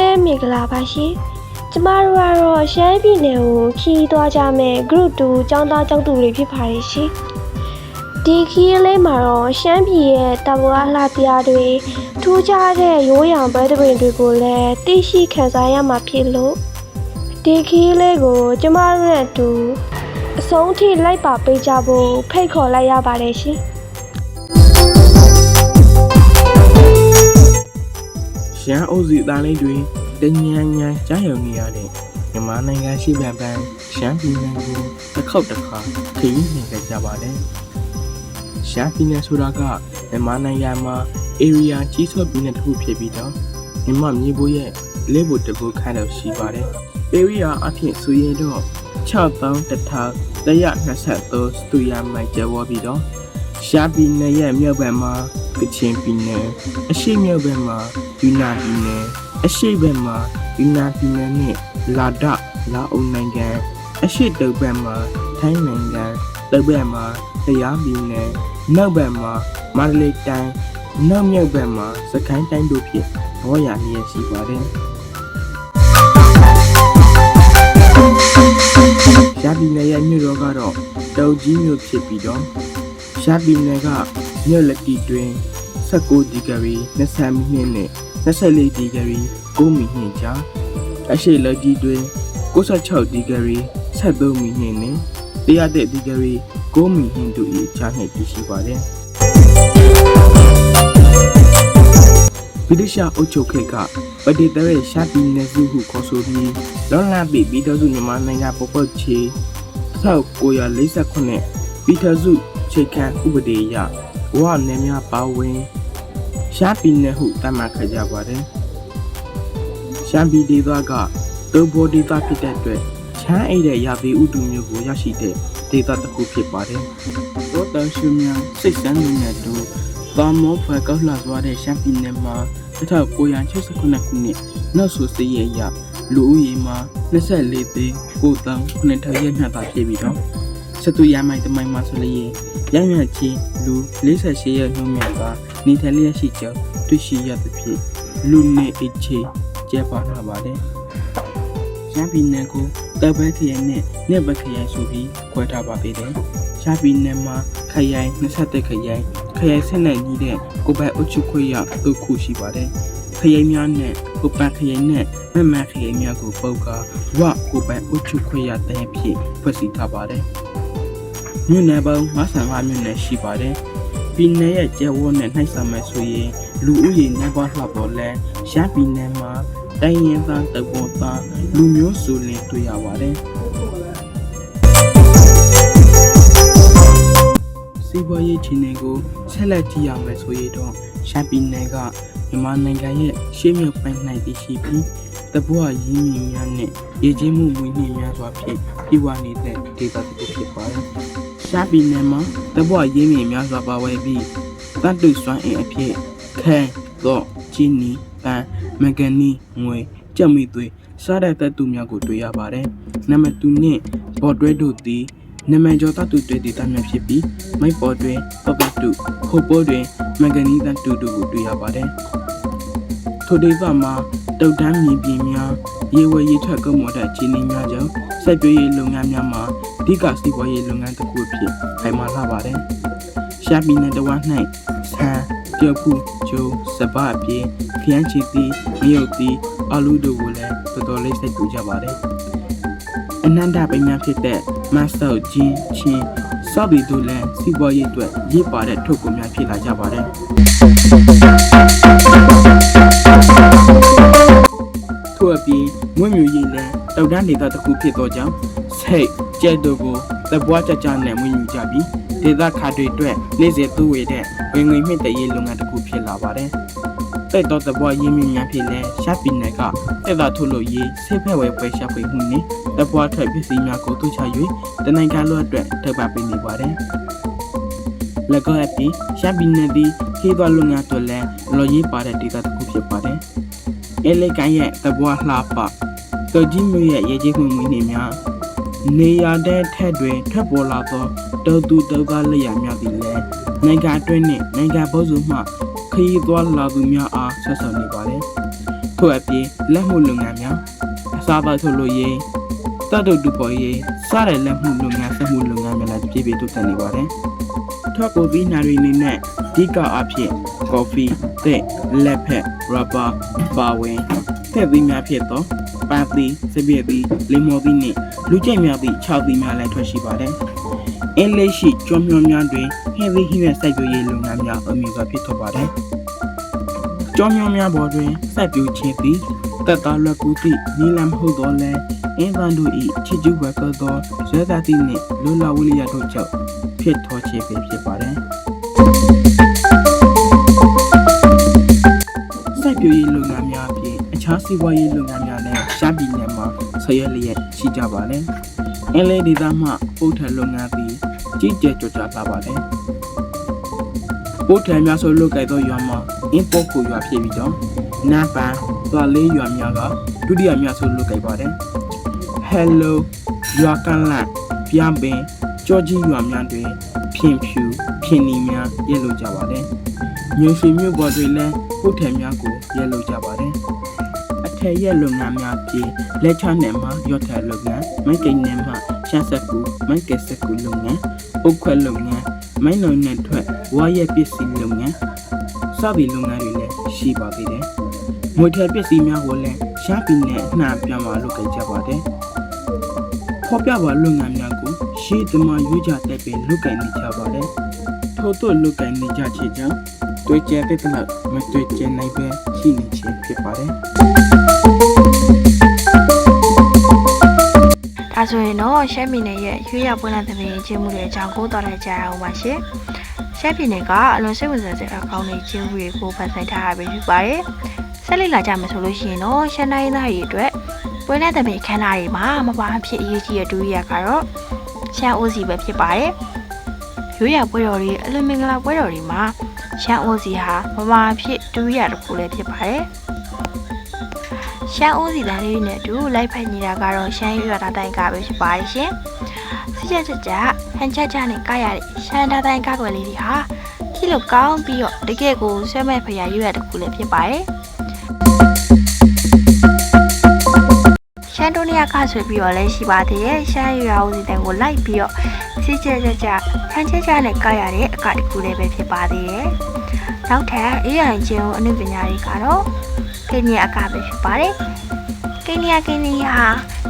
လည်းမင်္ဂလာပါရှင်ကျမတို့ကတော့ရှမ်းပြည်နယ်ကိုခီးသွားကြမယ် group 2ကျောင်းသားကျောင်းသူတွေဖြစ်ပါတယ်ရှင်ဒီခီးလေးမှာတော့ရှမ်းပြည်ရဲ့တဘောအလှတရားတွေထူးခြားတဲ့ရိုးရာပွဲသဘင်တွေကိုလည်းသိရှိခံစားရမှာဖြစ်လို့ဒီခီးလေးကိုကျမတို့နဲ့အတူအဆုံးထိလိုက်ပါပေးကြဖို့ဖိတ်ခေါ်လိုက်ရပါတယ်ရှင်ရှမ်းအုပ်စုသားလေးတွေတညံညံကြားရုံနေရတဲ့မြန်မာနိုင်ငံရှိပန်ပန်ရှမ်းပြည်နယ်ကိုတစ်ခေါက်တစ်ခါခရီးနှင်ခဲ့ကြပါတယ်။ရှမ်းပြည်နယ်ဆိုတာကမြန်မာနိုင်ငံမှာ area ကြီးစွာပြည်နယ်တစ်ခုဖြစ်ပြီးတော့မြန်မာမြေပေါ်ရဲ့လေးဘုတ်တကူခန့်တော့ရှိပါတယ်။ area အဖြစ်ဆိုရင်တော့6123စတူယာမိုင်ကျဝပြီးတော့ရှမ်းပြည်နယ်ရဲ့မြောက်ဘက်မှာကချင်ပြည်နယ်အရှေ့မြောက်ဘက်မှာယူနန်ပြည်နယ်အရှေ့ဘက်မှာယူနန်ပြည်နယ်နဲ့လာအုံနိုင်ငံအရှေ့တောင်ဘက်မှာထိုင်းနိုင်ငံတောင်ဘက်မှာတရားပြည်နယ်နောက်ဘက်မှာမန္တလေးတိုင်းနောက်မြောက်ဘက်မှာစကိုင်းတိုင်းတို့ဖြင့်ဘောရလျက်ရှိပါတယ်ရှားပြည်နယ်ရဲ့မြို့တော်ကတော့တောင်ကြီးမြို့ဖြစ်ပြီးတော့ရှားပြည်နယ်ကမြို့လက်တီတွင်19ဒီဂရီ20မိနစ်နဲ့24ဒီဂရီ9မိနစ်ကြာအရှေ့လက်ကြီးတွင်96ဒီဂရီ73မိနစ်နဲ့100ဒီဂရီ9မိနစ်တို့၏ကြား၌တည်ရှိပါတယ်ဗြိတိရှအုပ်ချုပ်ခေတ်ကပဒေသရဲ့ရှားပြည်နယ်စုဟုခေါ်ဆိုပြီးလွန်လပ်ပြီးပြည်တော်စုမြန်မာနိုင်ငံပေါ်ပေါက်ချေ1948ပြည်တော်စုချိန်ခံဥပဒေအရဝါနယ်များပါဝင်ရှားပြည်နယ်ဟုသတ်မှတ်ခဲ့ကြပါတယ်။ရှမ်းပြည်ဒေသကတိုးဘောဒေသဖြစ်တဲ့အတွက်ချမ်းအိတ်တဲ့ရာသီဥတုမျိုးကိုရရှိတဲ့ဒေသတစ်ခုဖြစ်ပါတယ်။သောတရှုများစိတ်ဆန်းမှုနဲ့တူသာမောဖွယ်ကောက်လှစွာတဲ့ရှမ်းပြည်နယ်မှာ1968ခုနှစ်နောက်ဆိုစရဲ့ရလူဦးရေမှာ24သိန်း9သောင်း9ထောင်ရဲ့မြတ်တာဖြစ်ပြီးတော့စတူရမိုင်တမိုင်မှာဆိုလျင်ရမြချင်းလူ48ရဲ့နှုန်းမြတ်ကနေထိုင်လျက်ရှိကြောင်းတွေ့ရှိရသဖြင့်လူနေအခြေကျပါလာပါတယ်။ရှမ်းပြည်နယ်ကိုတပ်ဘက်ခရိုင်နဲ့နှစ်ဘက်ခရိုင်ဆိုပြီးခွဲထားပါသေးတယ်။ရှမ်းပြည်နယ်မှာခရိုင်27ခရိုင်ဆက်နဲ့ညီတဲ့ကိုပိုင်အုပ်ချုပ်ခွင့်ရ3ခုရှိပါတယ်။ခရိုင်များနဲ့ကိုပိုင်ခရိုင်နဲ့မခရိုင်များကိုပုတ်ကဝကိုပိုင်အုပ်ချုပ်ခွင့်ရတဲ့ဖြစ်ဖွဲ့စည်းထားပါတယ်။မြို့နယ်ပေါင်း55မြို့နယ်ရှိပါတယ်။ပြည်နယ်ရဲ့ကျဲဝန်းနဲ့နှိုက်ဆောင်မယ်ဆိုရင်လူဦးရေနှံ့ပွားလှပေါ်လဲရှမ်းပြည်နယ်မှာတိုင်းရင်းသားတပွန်သားလူမျိုးစုလင်တွေ့ရပါတယ်။စီးပွားရေးခြေနေကိုဆက်လက်ကြည့်ရမယ်ဆိုရင်တော့ရှမ်းပြည်နယ်ကမြန်မာနိုင်ငံရဲ့ရှေ့မြောက်ပိုင်း၌တည်ရှိပြီးတပွားရင်းမြစ်များနဲ့ရေကြီးမှုဝင်းနှင်းများစွာဖြင့်ပြည်ဝနေတဲ့ဒေသတစ်ခုဖြစ်ပါတယ်။ရှမ်းပြည်နယ်မှာတပွားရင်းမြစ်များစွာပါဝင်ပြီးတတ်တုစွမ်းအင်အဖြစ်ခဲတော့ချီနီပန်မဂနီငွေကြက်မီသွေးစားတဲ့တပ်သူများကိုတွေ့ရပါတယ်။နံပါတ်2နဲ့ပေါ်တွဲတို့သည်နမကျော်တတုတွေ့ဒေသများဖြစ်ပြီးမိုက်ပေါ်တွင်ပပတုခိုပိုးတွင်မဂနီတတုတို့ကိုတွေ့ရပါတယ်။ထိုဒေသမှာတုတ်တန်းမြေပြင်များရေဝဲရေထွက်ကုန်မတဲ့အခြေအနေများကြောင့်စိုက်ပျိုးရေးလုပ်ငန်းများမှာအဓိကစီးပွားရေးလုပ်ငန်းတစ်ခုဖြစ်ခိုင်မာလာပါတယ်။ရှမ်းပြည်နယ်တဝမ်း၌ဆန်ပြုတ်ခုကျိုးစပအပြင်ခရမ်းချီတီမြုပ်တီအလူတို့ကိုလည်းတော်တော်လေးစိတ်ကူကြပါတယ်။အနန္တပိညာဖြစ်တဲ့မဆောက်ချင်းချင်းစောက်ပြီးတို့လည်းစီးပွားရေးအတွက်ရေးပါတဲ့ထုတ်ကုန်များဖြစ်လာကြပါတယ်။ထို့အပြင်ငွေမျိုးရည်လည်းတောက်တန်းဒေသတစ်ခုဖြစ်သောကြောင့်စိတ်ကြဲ့တို့ကိုသပွားကြကြနဲ့မွေးမြူကြပြီးဒေသခါတွေအတွက်နေ့စဉ်သူ့ဝေတဲ့ဝင်ငွေမြင့်တဲ့ရေးလုပ်ငန်းတစ်ခုဖြစ်လာပါတယ်။တိုက်တော်သပွားရင်းမြစ်များဖြစ်လဲရှားပြည်နယ်ကတက်တာထုတ်လို့ရေးဆေးဖက်ဝဲပွဲရှာဖွေမှုနဲ့သပွားထွက်ပစ္စည်းများကိုထုတ်ချ၍တနိုင်ငံလုံးအတွက်ထုတ်ပပေးနေပါတယ်။လက်ကအပြင်ရှားပြည်နယ်သည်ခေသွားလုပ်ငန်းတွေလည်းလော်ရေးပါတဲ့ဒေသတစ်ခုဖြစ်ပါတယ်။အဲလိကန်ရဲ့သပွားလှပတော်ကြီးမျိုးရဲ့ရေကြီးမှုမွေးနေများနေရတဲ့ထက်တွင်ထွက်ပေါ်လာသောတောသူတောသားလက်ရများသည်လည်းနိုင်ငံအတွင်းနှင့်နိုင်ငံပေါင်းစုမှခရီးသွားလာသူများအားဆက်ဆံနေပါတယ်။ ထို့အပြင်လက်မှုလုပ်ငန်းများအစားအသောက်ထုတ်လို့ရေးတတ်တူပေါ်ရေးစားတဲ့လက်မှုလုပ်ငန်းဆက်မှုလုပ်ငန်းများလည်းပြည်ပြည်တိုးတက်နေပါတယ်ထွက်ကိုပြီးနာရီနေနဲ့ဒီကအဖြစ်ကော်ဖီတဲ့လက်ဖက်ရဘာပါဝင်တဲ့သီးများဖြစ်တော့ပါတီစပစ်တီလီမော်တီနဲ့လူကျိတ်များသည့်6သီးများလည်းထွက်ရှိပါတယ်အင်းလေးရှိကျွမ်းမြောများတွင်ဟင်းသီးဟင်းရွက်စိုက်ပျိုးရေးလုပ်ငန်းများအမြင့်စွာဖြစ်ထွက်ပါတယ်ကျွမ်းမြေများပေါ်တွင်စိုက်ပျိုးခြင်းသည်တက်သားလွယ်ကူသည့်နီလန်မဟုတ်တော့လဲအင်းဗန်တို့၏ချစ်ကျူးဘက်သောဇွဲသားသည့်နှင့်လွတ်လပ်ဝိလျတို့ကြောင့်ဖြစ်ထွားခြင်းဖြစ်ပါတယ်စိုက်ပျိုးရေးလုပ်ငန်းများအပြင်အခြားစီးပွားရေးလုပ်ငန်းများလည်းရှမ်းပြည်နယ်မှာဆက်ရွက်လျက်ရှိကြပါတယ်အင်းလေးဒေသမှပို့ထလုပ်ငန်းသည်ကြီးကျယ်ကျော်ကြားလာပါတယ်ပို့ထများဆိုလုပ်ကြသောရွာမှာအင်းပို့ကိုရွာဖြစ်ပြီးတော့နာပန်သွားလေးရွာများကဒုတိယများဆိုလုပ်ကြပါတယ်Hello ရွာကန်လန့်ပြပင်ကြောကြီးရွာများတွင်ဖြင်းဖြူဖြင်းနီများရဲလို့ကြပါတယ်မြို့ရှိမြို့ပေါ်တွင်လည်းပို့ထများကိုရဲလို့ကြပါတယ်အထက်ရက်လုပ်ငန်းများပြီးလက်ချနယ်မှာရော့ထက်လုပ်ငန်းမိုက်ကိန်းနယ်မှာရှမ်းဆက်ကူမိုက်ကက်ဆက်ကူလုပ်ငန်းအုတ်ခွက်လုပ်ငန်းမိုင်းလုံးနဲ့ထွက်ဝါရက်ပစ္စည်းလုပ်ငန်းစသည်လုပ်ငန်းတွေလည်းရှိပါသေးတယ်ငွေထက်ပစ္စည်းများကိုလည်းရှားပြီးနဲ့နှံပြမှာလုပ်ကြကြပါတယ်ဖော်ပြပါလုပ်ငန်းများကိုရှေးသမားရွေးကြတဲ့ပင်လုပ်ကိုင်နေကြပါတယ်ထို့သို့လုပ်ကိုင်နေကြခြင်းကြောင့်တွေ့ကျတဲ့တဲ့လောက်မတွေ့ကျနိုင်ပဲရှိနေခြင်းဖြစ်ပါတယ်ဒါဆိုရင်တော့ရှမ်းပြည်နယ်ရဲ့ရွေးရပွဲလမ်းသမီးချင်းမှုတွေအကြောင်းကိုတော်လိုက်ကြအောင်ပါရှင်ရှမ်းပြည်နယ်ကအလွန်စိတ်ဝင်စားစရာကောင်းတဲ့ချင်းမှုတွေကိုဖန်ဆင်းထားရပြီဖြစ်ပါတယ်ဆက်လက်လာကြမယ်ဆိုလို့ရှိရင်တော့ရှမ်းတိုင်းသားတွေအတွက်ပွဲလမ်းသမီးခန်းနာတွေမှာမပါအဖြစ်အရေးကြီးတဲ့ဒုတိယကတော့ရှမ်းအိုးစီပဲဖြစ်ပါတယ်ရွေးရပွဲတော်တွေအလွန်မင်္ဂလာပွဲတော်တွေမှာရှမ်းအိုးစီဟာမပါအဖြစ်ဒုတိယတစ်ခုလည်းဖြစ်ပါတယ်ရှမ်းအိုးစီတန်းလေးနဲ့အတူလိုက်ဖိုက်နေတာကတော့ရှမ်းရွာသားတိုင်းကပဲဖြစ်ပါတယ်ရှင်စစ်ချက်ချက်ဟန်ချက်ချနဲ့ကရတဲ့ရှမ်းသားတိုင်းကကွယ်လေးတွေဟာကြည့်လို့ကောင်းပြီးတော့တကယ့်ကိုဆွဲမဲ့ဖရာရွာတစ်ခုလည်းဖြစ်ပါတယ်ရှမ်းတိုးနေရကဆွေပြီးတော့လည်းရှိပါသေးရဲ့ရှမ်းရွာဦးစီတန်းကိုလိုက်ပြီးတော့စစ်ချက်ချက်ဟန်ချက်ချနဲ့ကရတဲ့အကတစ်ခုလည်းပဲဖြစ်ပါသေးရဲ့နောက်ထပ်အေးရန်ချင်းအနုပညာတွေကတော့ကိန်းရအကပဲဖြစ်ပါတယ်ကိန်းရဟာ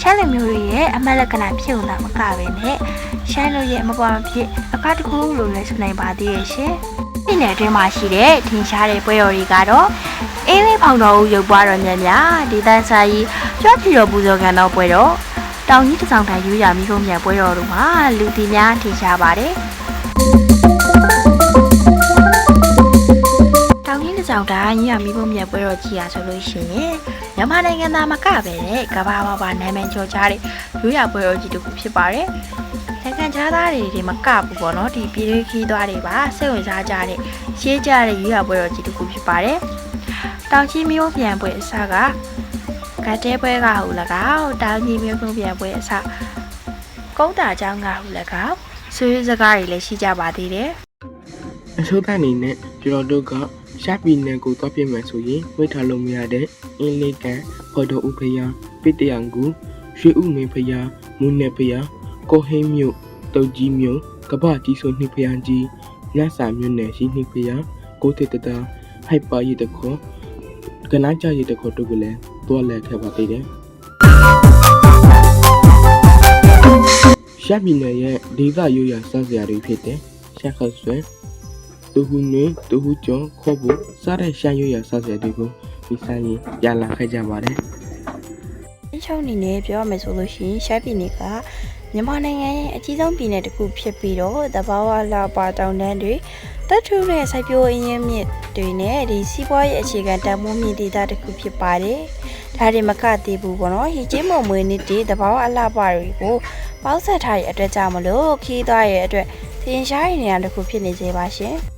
ရှမ်းလူမျိုးတွေရဲ့အမတ်လက္ခဏာဖြစ်ုံသာမကပဲနဲ့ရှမ်းလူရဲ့မပွားမဖြစ်အကတစ်ခုလိုလည်းဆိုနိုင်ပါသေးရဲ့ရှင်ဒီနယ်အတွင်းမှာရှိတဲ့ထင်ရှားတဲ့ပွဲတော်တွေကတော့အင်းလေးဖောင်တော်ဦးရုပ်ပွားတော်များဒေသစာကြီးကြွဖြူတော်ပူဇော်ခံတော်ပွဲတော်တောင်ကြီးတဆောင်တိုင်းရွေးရမိကုန်မြန်ပွဲတော်တို့မှာလူတီများထင်ရှားပါတယ်ကြောင့်ဒါညမီးပုံမြတ်ပွဲတော်ကြီးရဆိုလို့ရှိရင်မြန်မာနိုင်ငံသားမကပဲနဲ့ကဘာဘာနာမည်ကျော်ကြားတဲ့ရွေးရပွဲတော်ကြီးတစ်ခုဖြစ်ပါတယ်။နိုင်ငံခြားသားတွေမကဘူးပေါ့နော်ဒီပြည်တွင်းခီးသွားတွေပါစိတ်ဝင်စားကြတဲ့ရှေးကြတဲ့ရွေးရပွဲတော်ကြီးတစ်ခုဖြစ်ပါတယ်။တောင်ကြီးမျိုးပြန်ပွဲအစကကတဲပွဲကဟူ၎င်းတောင်ကြီးမျိုးပြန်ပွဲအစကုန်းတာเจ้าကဟူ၎င်းဆွေးစကားတွေလည်းရှိကြပါသေးတယ်။အစိုးရအနေနဲ့ကျွန်တော်တို့ကရှားပြည်နယ်ကိုသွားပြမယ်ဆိုရင်ဝိထားလို့မရတဲ့အင်းလေးကန်ဖော်တော်ဥဖယာပိတယံကူရွှေဥမင်းဖယာမူနယ်ဖယာကိုဟင်းမြို့တုတ်ကြီးမြို့ကပ္ပကြီးဆိုနှိဖယာကြီးနတ်စာမြို့နယ်ရှိနှိဖယာကိုတေတတာဟိုက်ပါရည်တခေါ်ကနားကြရည်တခေါ်တို့ကလည်းတွားလဲခဲ့ပါသေးတယ်ရှားပြည်နယ်ရဲ့ဒေသရိုးရာစစရာတွေဖြစ်တဲ့ရှားခတ်ဆွဲတူဟူနေတူဟူကျော်ခေါ်ဖို့စားတဲ့ရှမ်းရွရစစတွေကိုဒီဆိုင်ရင်ရလာခဲ့ကြပါတယ်။အချုံအနေနဲ့ပြောရမယ်ဆိုလို့ရှိရင်ရှမ်းပြည်နယ်ကမြန်မာနိုင်ငံရဲ့အကြီးဆုံးပြည်နယ်တစ်ခုဖြစ်ပြီးတော့တဘာဝလာပါတောင်တန်းတွေတပ်ထုနဲ့စိုက်ပျိုးအရင်းမြစ်တွေနဲ့ဒီစီးပွားရေးအခြေခံတန်ဖိုးမြင့်ဒေသတစ်ခုဖြစ်ပါတယ်။ဒါတွေမကသေးဘူးပေါ့နော်။ဟီကျင်းမမွေးနေ့တဘာဝအလှပတွေကိုပေါင်းဆက်ထားတဲ့အတွက်ကြောင့်မလို့ခီးသွားရဲ့အတွက်သင်ရှားရည်နေရာတစ်ခုဖြစ်နေစေပါရှင်။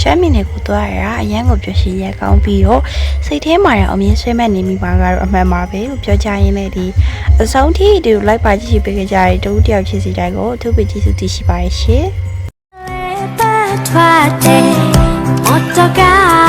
ရှမ်းပြည်နယ်ကိုသွားရတာအရန်ကိုပျော်ရွှင်ရကောင်းပြီးတော့စိတ်ထဲမှာအမြင်ဆွဲမဲ့နေမိပါကတော့အမှန်ပါပဲလို့ပြောကြရင်းနဲ့ဒီအဆုံးထိဒီလိုက်ပါကြည့်ပေးကြတဲ့တူတယောက်ချင်းစီတိုင်းကိုအထူးပဲကျေးဇူးတင်ရှိပါရဲ့ရှင် ကြောက်က